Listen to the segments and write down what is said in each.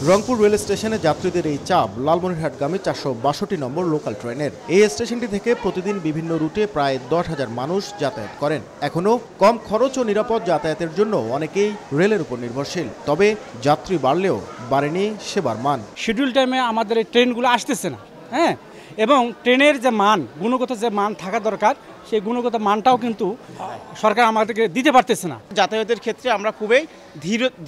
Rangpur rail স্টেশনে যাত্রীদের এই চাপ লালমনিরহাটগামী 462 নম্বর লোকাল ট্রেনের। এই স্টেশনটি থেকে প্রতিদিন বিভিন্ন রুটে প্রায় 10,000 মানুষ যাতায়াত করেন। এখনও কম খরচ ও নিরাপদ যাতায়াতের জন্য অনেকেই রেলের উপর নির্ভরশীল। তবে যাত্রী বাড়লেও বাড়েনি সেবার মান। শিডিউল টাইমে আমাদের এই ট্রেনগুলো আসতেছে না, এবং ট্রেনের যে মান, গুণগত যে মান থাকা দরকার, সেই গুণগত মানটাও কিন্তু সরকার আমাদেরকে দিতে পারতেছে না। যাতায়াতের ক্ষেত্রে আমরা খুবই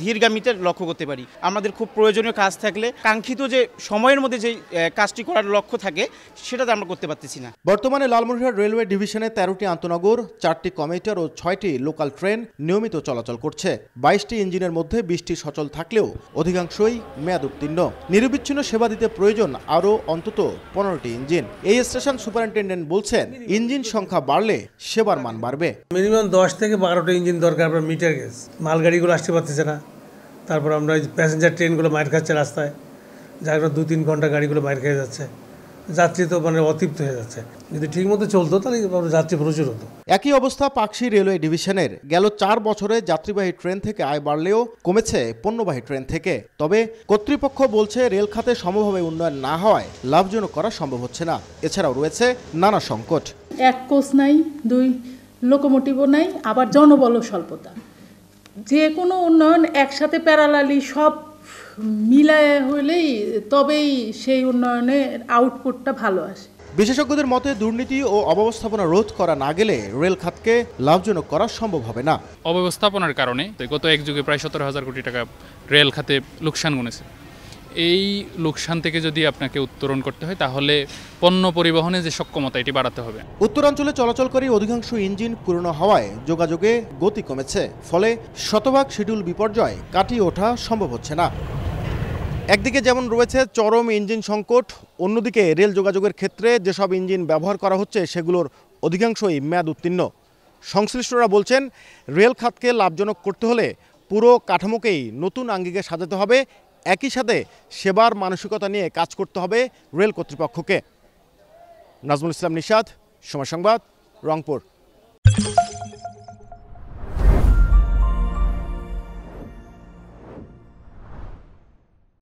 ধীরগামিতে লক্ষ্য করতে পারি। আমাদের খুব প্রয়োজনীয় কাজ থাকলে কাঙ্ক্ষিত যে সময়ের মধ্যে যে কাজটি করার লক্ষ্য থাকে সেটাতে আমরা করতে পারতেছি না। বর্তমানে লালমনিরহাট রেলওয়ে ডিভিশনে 13টি আন্তনগর, 4টি কমিউটার ও 6টি লোকাল ট্রেন নিয়মিত চলাচল করছে। 22টি ইঞ্জিনের মধ্যে 20টি সচল থাকলেও অধিকাংশই মেয়াদ উত্তীর্ণ। নিরবিচ্ছিন্ন সেবা দিতে প্রয়োজন আরও অন্তত 15টি ইঞ্জিন। এই স্টেশন সুপারিনটেন্ডেন্ট বলছেন, ইঞ্জিন সংখ্যা বাড়লে সেবার মান বাড়বে। মিনিমাম 10 থেকে 12টা ইঞ্জিন দরকার। আমরা মিটার গেজ, মালগাড়িগুলো আসতে পারতেছে না। তারপর আমরা প্যাসেঞ্জার ট্রেনগুলো মাইর খাচ্ছে রাস্তায়, যার 2-3 ঘন্টা গাড়িগুলো মাইর খেয়ে যাচ্ছে। যাত্রী তো অতৃপ্ত হয়ে যাচ্ছে। যদি ঠিকমতো চলতো তাহলে যাত্রী প্রচুর হতো। একই অবস্থা পাকশী রেলওয়ে ডিভিশনের। গেল 4 বছরে যাত্রীবাহী ট্রেন থেকে আয় বাড়লেও কমেছে পণ্যবাহী ট্রেন থেকে। তবে কর্তৃপক্ষ বলছে, রেল খাতে সমভাবে উন্নয়ন না হওয়ায় লাভজনক করা সম্ভব হচ্ছে না। এছাড়াও রয়েছে নানা সংকট। এক কোচ নাই, 2 লোকোমোটিভও নাই, আবার জনবলও স্বল্পতা। যে কোনো উন্নয়ন একসাথে প্যারালালি সব মিলায় হলেই তবেই সেই উন্নয়নের আউটপুটটা ভালো আসে। বিশেষজ্ঞদের মতে, দুর্নীতি ও অব্যবস্থাপনা রোধ করা না গেলে রেল খাতকে লাভজনক করা সম্ভব হবে না। অব্যবস্থাপনার কারণে গত এক যুগে প্রায় 17,000 কোটি টাকা রেল খাতে লোকসান গুনেছে। এই লোকসান থেকে যদি আপনাকে উত্তরণ করতে হয়, তাহলে পণ্য পরিবহনে যে সক্ষমতা এটি বাড়াতে হবে। উত্তরাঞ্চলে চলাচলকারী অধিকাংশ ইঞ্জিন পুরনো হওয়ায় যোগাযোগে গতি কমেছে। ফলে শতভাগ শিডিউল বিপর্যয় কাটিয়ে ওঠা সম্ভব হচ্ছে না। একদিকে যেমন রয়েছে চরম ইঞ্জিন সংকট, অন্যদিকে রেল যোগাযোগের ক্ষেত্রে যেসব ইঞ্জিন ব্যবহার করা হচ্ছে সেগুলোর অধিকাংশই মেয়াদ উত্তীর্ণ। সংশ্লিষ্টরা বলছেন, রেল খাতকে লাভজনক করতে হলে পুরো কাঠামোকেই নতুন আঙ্গিকে সাজাতে হবে। একই সাথে সেবার মানসিকতা নিয়ে কাজ করতে হবে রেল কর্তৃপক্ষকে। নাজমুল ইসলাম নিশাদ, সময় সংবাদ, রংপুর।